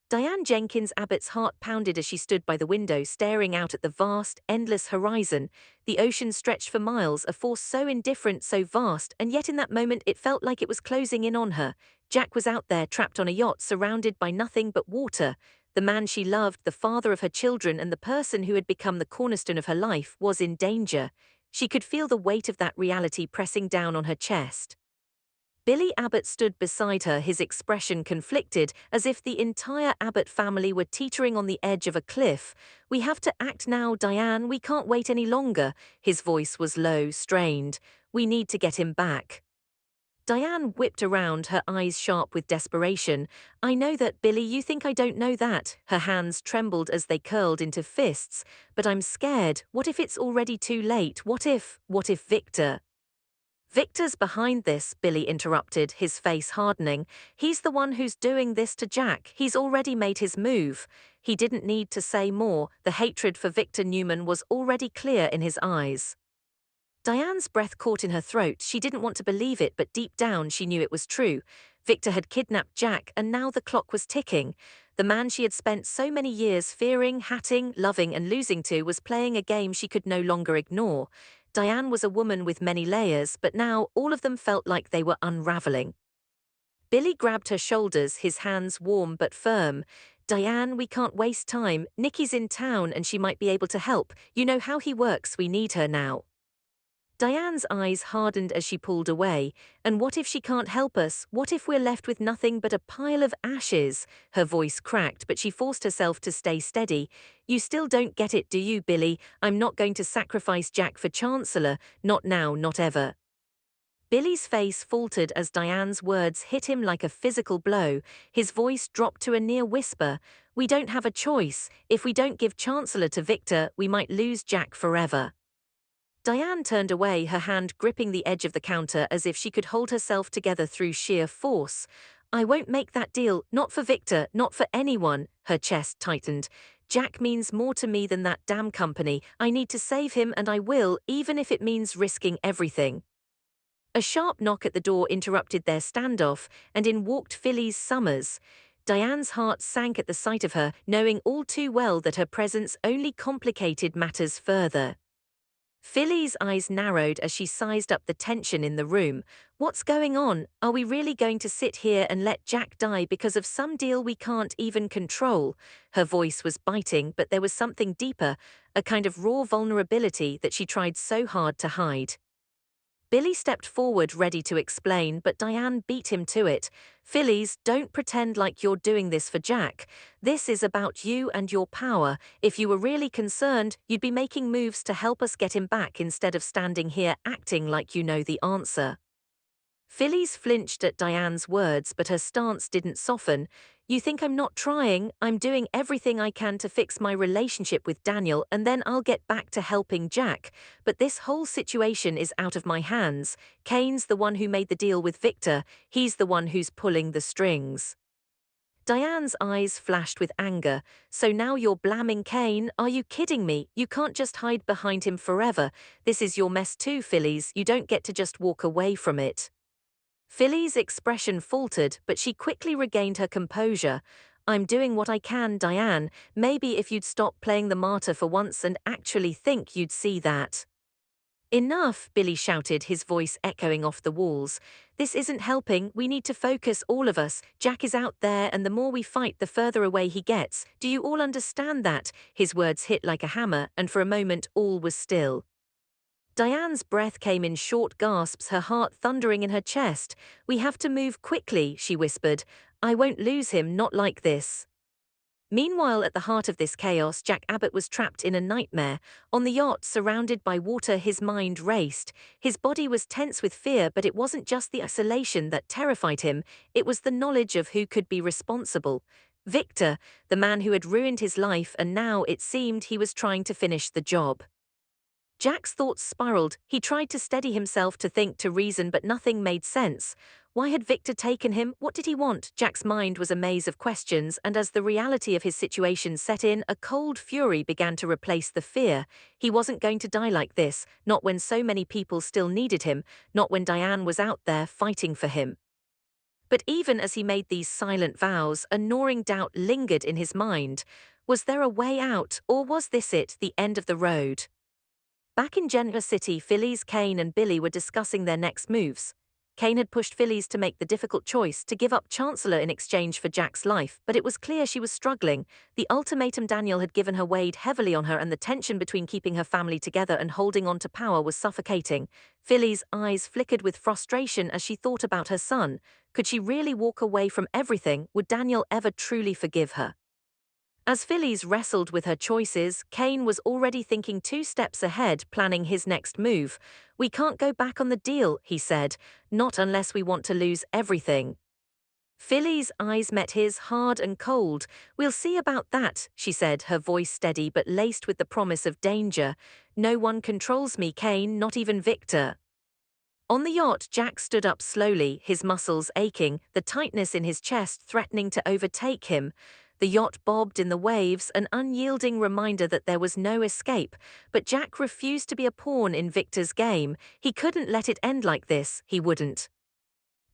Diane Jenkins Abbott's heart pounded as she stood by the window staring out at the vast, endless horizon. The ocean stretched for miles, a force so indifferent, so vast, and yet in that moment it felt like it was closing in on her. Jack was out there, trapped on a yacht, surrounded by nothing but water. The man she loved, the father of her children, and the person who had become the cornerstone of her life was in danger. She could feel the weight of that reality pressing down on her chest. Billy Abbott stood beside her, his expression conflicted, as if the entire Abbott family were teetering on the edge of a cliff. "We have to act now, Diane, we can't wait any longer." His voice was low, strained. "We need to get him back." Diane whipped around, her eyes sharp with desperation. "I know that, Billy, you think I don't know that." Her hands trembled as they curled into fists. "But I'm scared. What if it's already too late? What if Victor?" "Victor's behind this," Billy interrupted, his face hardening. "He's the one who's doing this to Jack. He's already made his move." He didn't need to say more. The hatred for Victor Newman was already clear in his eyes. Diane's breath caught in her throat. She didn't want to believe it, but deep down she knew it was true. Victor had kidnapped Jack, and now the clock was ticking. The man she had spent so many years fearing, hatting, loving, and losing to was playing a game she could no longer ignore. Diane was a woman with many layers, but now all of them felt like they were unraveling. Billy grabbed her shoulders, his hands warm but firm. "Diane, we can't waste time. Nikki's in town and she might be able to help. You know how he works, we need her now." Diane's eyes hardened as she pulled away. "And what if she can't help us? What if we're left with nothing but a pile of ashes?" Her voice cracked, but she forced herself to stay steady. "You still don't get it, do you, Billy? I'm not going to sacrifice Jack for Chancellor. Not now, not ever." Billy's face faltered as Diane's words hit him like a physical blow. His voice dropped to a near whisper. "We don't have a choice. If we don't give Chancellor to Victor, we might lose Jack forever." Diane turned away, her hand gripping the edge of the counter as if she could hold herself together through sheer force. "I won't make that deal, not for Victor, not for anyone." Her chest tightened. "Jack means more to me than that damn company. I need to save him, and I will, even if it means risking everything." A sharp knock at the door interrupted their standoff, and in walked Phyllis Summers. Diane's heart sank at the sight of her, knowing all too well that her presence only complicated matters further. Phyllis' eyes narrowed as she sized up the tension in the room. "What's going on? Are we really going to sit here and let Jack die because of some deal we can't even control?" Her voice was biting, but there was something deeper, a kind of raw vulnerability that she tried so hard to hide. Billy stepped forward, ready to explain, but Diane beat him to it. "Phyllis, don't pretend like you're doing this for Jack. This is about you and your power. If you were really concerned, you'd be making moves to help us get him back instead of standing here acting like you know the answer." Phyllis flinched at Diane's words, but her stance didn't soften. "You think I'm not trying? I'm doing everything I can to fix my relationship with Daniel, and then I'll get back to helping Jack. But this whole situation is out of my hands. Kane's the one who made the deal with Victor. He's the one who's pulling the strings." Diane's eyes flashed with anger. "So now you're blaming Kane? Are you kidding me? You can't just hide behind him forever. This is your mess too, Phyllis. You don't get to just walk away from it." Phyllis' expression faltered, but she quickly regained her composure. "I'm doing what I can, Diane. Maybe if you'd stop playing the martyr for once and actually think, you'd see that." "Enough," Billy shouted, his voice echoing off the walls. "This isn't helping. We need to focus, all of us. Jack is out there, and the more we fight, the further away he gets. Do you all understand that?" His words hit like a hammer, and for a moment all was still. Diane's breath came in short gasps, her heart thundering in her chest. "We have to move quickly," she whispered. "I won't lose him, not like this." Meanwhile, at the heart of this chaos, Jack Abbott was trapped in a nightmare. On the yacht, surrounded by water, his mind raced. His body was tense with fear, but it wasn't just the isolation that terrified him, it was the knowledge of who could be responsible. Victor, the man who had ruined his life, and now, it seemed, he was trying to finish the job. Jack's thoughts spiraled. He tried to steady himself, to think, to reason, but nothing made sense. Why had Victor taken him? What did he want? Jack's mind was a maze of questions, and as the reality of his situation set in, a cold fury began to replace the fear. He wasn't going to die like this, not when so many people still needed him, not when Diane was out there fighting for him. But even as he made these silent vows, a gnawing doubt lingered in his mind. Was there a way out, or was this it, the end of the road? Back in Jenkins City, Phyllis, Kane and Billy were discussing their next moves. Kane had pushed Phyllis to make the difficult choice to give up Chancellor in exchange for Jack's life, but it was clear she was struggling. The ultimatum Daniel had given her weighed heavily on her, and the tension between keeping her family together and holding on to power was suffocating. Phyllis' eyes flickered with frustration as she thought about her son. Could she really walk away from everything? Would Daniel ever truly forgive her? As Phyllis wrestled with her choices, Kane was already thinking 2 steps ahead, planning his next move. "We can't go back on the deal," he said, "not unless we want to lose everything." Phyllis' eyes met his, hard and cold. "We'll see about that," she said, her voice steady but laced with the promise of danger. "No one controls me, Kane, not even Victor." On the yacht, Jack stood up slowly, his muscles aching, the tightness in his chest threatening to overtake him. The yacht bobbed in the waves, an unyielding reminder that there was no escape, but Jack refused to be a pawn in Victor's game. He couldn't let it end like this, he wouldn't.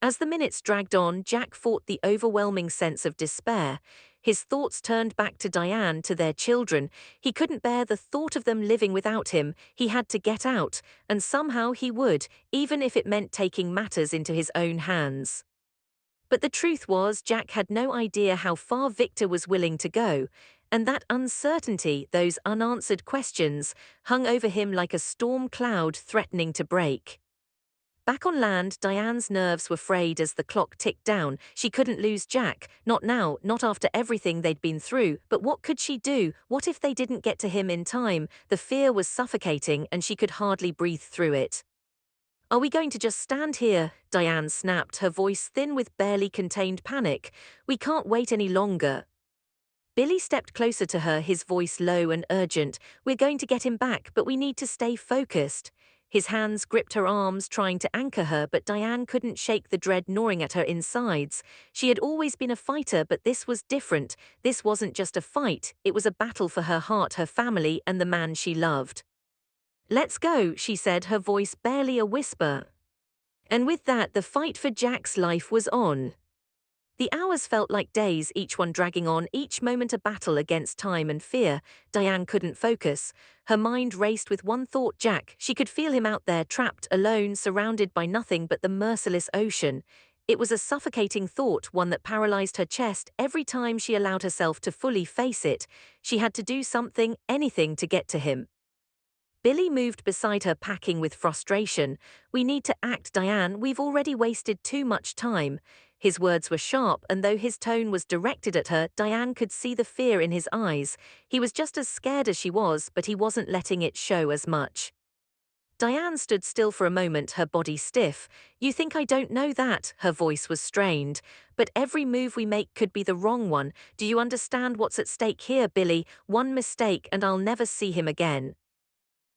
As the minutes dragged on, Jack fought the overwhelming sense of despair. His thoughts turned back to Diane, to their children. He couldn't bear the thought of them living without him. He had to get out, and somehow he would, even if it meant taking matters into his own hands. But the truth was, Jack had no idea how far Victor was willing to go, and that uncertainty, those unanswered questions, hung over him like a storm cloud threatening to break. Back on land, Diane's nerves were frayed as the clock ticked down. She couldn't lose Jack, not now, not after everything they'd been through. But what could she do? What if they didn't get to him in time? The fear was suffocating, and she could hardly breathe through it. "Are we going to just stand here?" Diane snapped, her voice thin with barely contained panic. "We can't wait any longer." Billy stepped closer to her, his voice low and urgent. "We're going to get him back, but we need to stay focused." His hands gripped her arms, trying to anchor her, but Diane couldn't shake the dread gnawing at her insides. She had always been a fighter, but this was different. This wasn't just a fight, it was a battle for her heart, her family, and the man she loved. "Let's go," she said, her voice barely a whisper. And with that, the fight for Jack's life was on. The hours felt like days, each one dragging on, each moment a battle against time and fear. Diane couldn't focus. Her mind raced with one thought: Jack. She could feel him out there, trapped, alone, surrounded by nothing but the merciless ocean. It was a suffocating thought, one that paralyzed her chest every time she allowed herself to fully face it. She had to do something, anything, to get to him. Billy moved beside her, packing with frustration. "We need to act, Diane. We've already wasted too much time." His words were sharp, and though his tone was directed at her, Diane could see the fear in his eyes. He was just as scared as she was, but he wasn't letting it show as much. Diane stood still for a moment, her body stiff. "You think I don't know that?" Her voice was strained. "But every move we make could be the wrong one. Do you understand what's at stake here, Billy? One mistake and I'll never see him again."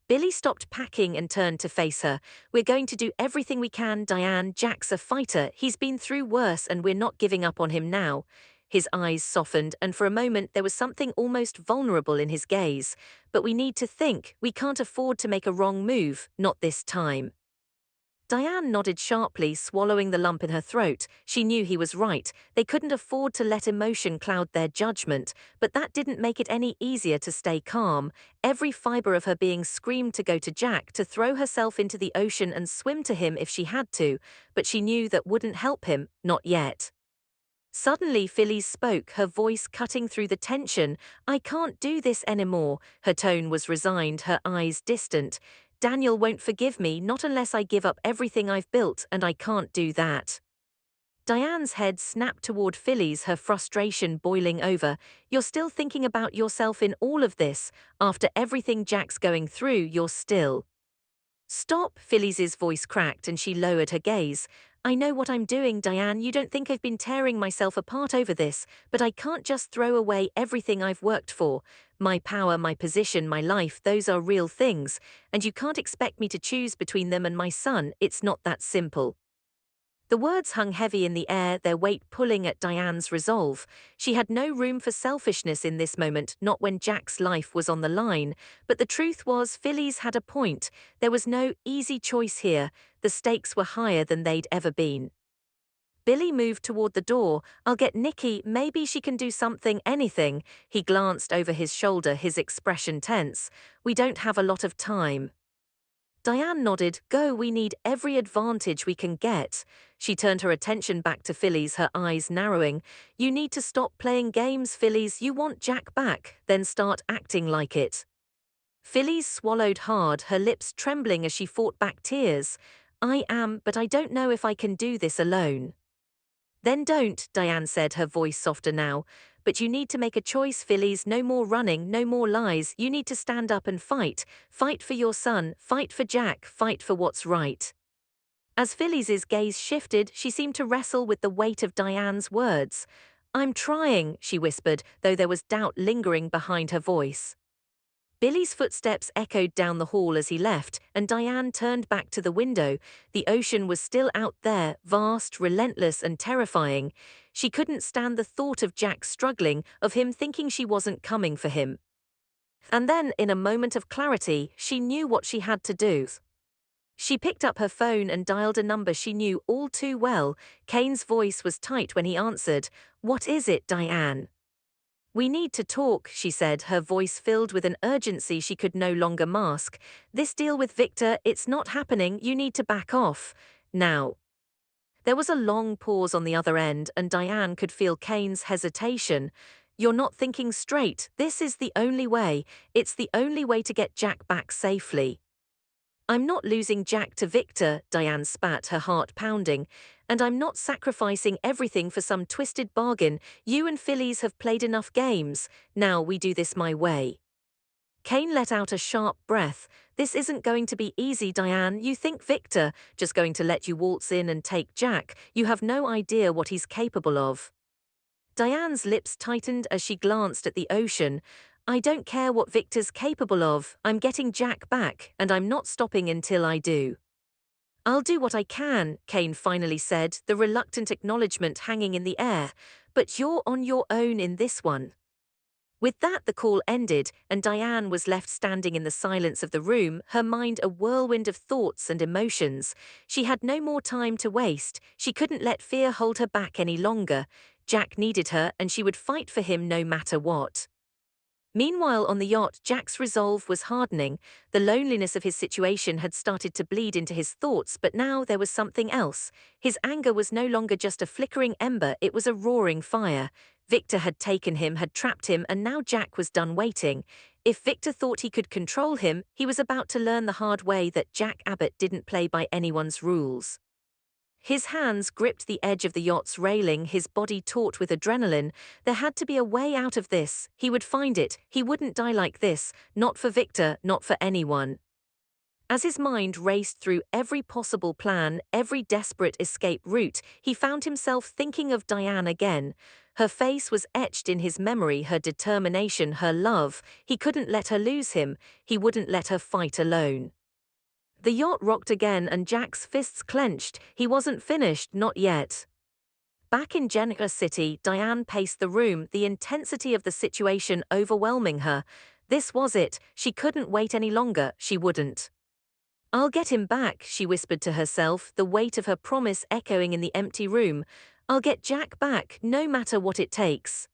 Billy stopped packing and turned to face her. "We're going to do everything we can, Diane. Jack's a fighter. He's been through worse, and we're not giving up on him now." His eyes softened, and for a moment there was something almost vulnerable in his gaze. "But we need to think. We can't afford to make a wrong move, not this time." Diane nodded sharply, swallowing the lump in her throat. She knew he was right. They couldn't afford to let emotion cloud their judgment, but that didn't make it any easier to stay calm. Every fiber of her being screamed to go to Jack, to throw herself into the ocean and swim to him if she had to, but she knew that wouldn't help him, not yet. Suddenly, Phyllis spoke, her voice cutting through the tension. "I can't do this anymore." Her tone was resigned, her eyes distant. "Daniel won't forgive me, not unless I give up everything I've built, and I can't do that." Diane's head snapped toward Phyllis, her frustration boiling over. "You're still thinking about yourself in all of this? After everything Jack's going through, you're still—" "Stop," Phyllis's voice cracked and she lowered her gaze. "I know what I'm doing, Diane. You don't think I've been tearing myself apart over this, but I can't just throw away everything I've worked for. My power, my position, my life, those are real things, and you can't expect me to choose between them and my son. It's not that simple." The words hung heavy in the air, their weight pulling at Diane's resolve. She had no room for selfishness in this moment, not when Jack's life was on the line. But the truth was, Phyllis had a point. There was no easy choice here. The stakes were higher than they'd ever been. Billy moved toward the door. I'll get Nikki, maybe she can do something, anything. He glanced over his shoulder, his expression tense. We don't have a lot of time. Diane nodded. Go, we need every advantage we can get. She turned her attention back to Phyllis, her eyes narrowing. You need to stop playing games, Phyllis. You want Jack back, then start acting like it. Phyllis swallowed hard, her lips trembling as she fought back tears. I am, but I don't know if I can do this alone. Then don't, Diane said, her voice softer now. But you need to make a choice, Phyllis. No more running, no more lies. You need to stand up and fight. Fight for your son, fight for Jack, fight for what's right. As Phyllis's gaze shifted, she seemed to wrestle with the weight of Diane's words. I'm trying, she whispered, though there was doubt lingering behind her voice. Billy's footsteps echoed down the hall as he left, and Diane turned back to the window. The ocean was still out there, vast, relentless, and terrifying. She couldn't stand the thought of Jack struggling, of him thinking she wasn't coming for him. And then, in a moment of clarity, she knew what she had to do. She picked up her phone and dialed a number she knew all too well. Kane's voice was tight when he answered. What is it, Diane? We need to talk, she said, her voice filled with an urgency she could no longer mask. This deal with Victor, it's not happening, you need to back off. Now. There was a long pause on the other end, and Diane could feel Kane's hesitation. You're not thinking straight, this is the only way. It's the only way to get Jack back safely. I'm not losing Jack to Victor, Diane spat, her heart pounding. And I'm not sacrificing everything for some twisted bargain. You and Phyllis have played enough games. Now we do this my way. Kane let out a sharp breath. This isn't going to be easy, Diane. You think Victor just going to let you waltz in and take Jack? You have no idea what he's capable of. Diane's lips tightened as she glanced at the ocean. I don't care what Victor's capable of. I'm getting Jack back, and I'm not stopping until I do. I'll do what I can, Kane finally said, the reluctant acknowledgement hanging in the air. But you're on your own in this one. With that, the call ended, and Diane was left standing in the silence of the room, her mind a whirlwind of thoughts and emotions. She had no more time to waste. She couldn't let fear hold her back any longer. Jack needed her, and she would fight for him no matter what. Meanwhile, on the yacht, Jack's resolve was hardening. The loneliness of his situation had started to bleed into his thoughts, but now there was something else. His anger was no longer just a flickering ember, it was a roaring fire. Victor had taken him, had trapped him, and now Jack was done waiting. If Victor thought he could control him, he was about to learn the hard way that Jack Abbott didn't play by anyone's rules. His hands gripped the edge of the yacht's railing, his body taut with adrenaline. There had to be a way out of this. He would find it. He wouldn't die like this. Not for Victor, not for anyone. As his mind raced through every possible plan, every desperate escape route, he found himself thinking of Diane again. Her face was etched in his memory, her determination, her love. He couldn't let her lose him. He wouldn't let her fight alone. The yacht rocked again and Jack's fists clenched. He wasn't finished, not yet. Back in Jenkins City, Diane paced the room, the intensity of the situation overwhelming her. This was it. She couldn't wait any longer. She wouldn't. I'll get him back, she whispered to herself, the weight of her promise echoing in the empty room. I'll get Jack back, no matter what it takes.